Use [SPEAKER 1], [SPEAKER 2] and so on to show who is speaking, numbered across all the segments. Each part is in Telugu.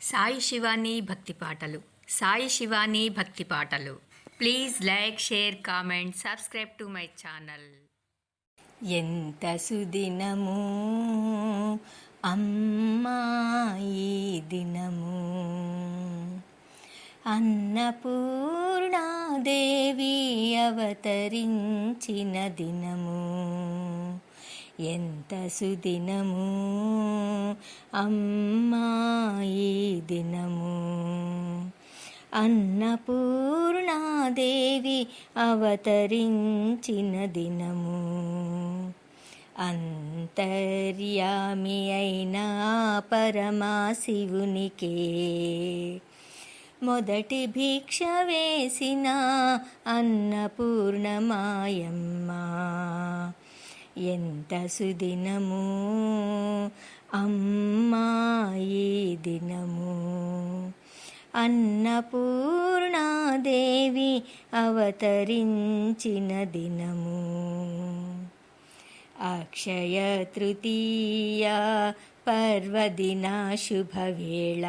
[SPEAKER 1] సాయి శివాని భక్తి పాటలు. సాయి శివాని భక్తి పాటలు. Please like, share, comment, subscribe to my channel.
[SPEAKER 2] ఎంత సుదినము అమ్మాయి దినము, అన్నపూర్ణాదేవి అవతరించిన దినము. ఎంత సుదినము అమ్మాయి దినము, అన్నపూర్ణాదేవి అవతరించిన దినము. అంతర్యామి అయిన పరమశివునికే మొదటి భిక్ష వేసిన అన్నపూర్ణమాయమ్మ. ఎంత సుదినము అమ్మాయి దినము, అన్నపూర్ణాదేవి అవతరించిన దినము. అక్షయ తృతీయ పర్వదిన శుభవేళ,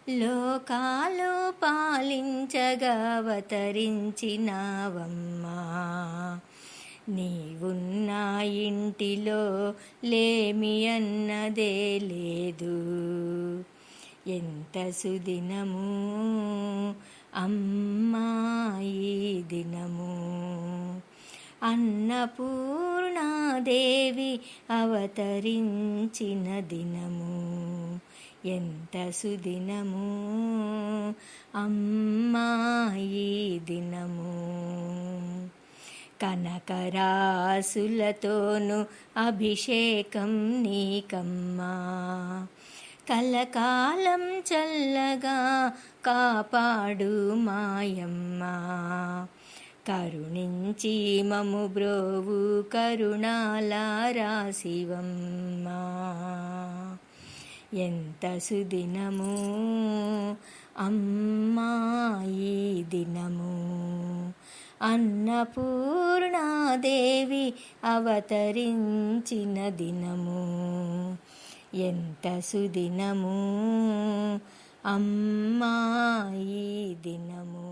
[SPEAKER 2] లోకాలు పాలించగా అవతరించినావమ్మా. నీవున్న ఇంటిలో లేమి అన్నదే లేదు. ఎంత సుదినము అమ్మాయి దినము, అన్నపూర్ణాదేవి అవతరించిన దినము. ఎంత సుదినము అమ్మాయి దినము. కనకరాసులతోను అభిషేకం నీకమ్మా, కలకాలం చల్లగా కాపాడు మాయమ్మ. కరుణించి మము బ్రోవు కరుణాల రాశివమ్మ. ఎంత సుదినము అమ్మాయి దినము, అన్నపూర్ణాదేవి అవతరించిన దినము. ఎంత సుదినము అమ్మాయి దినము.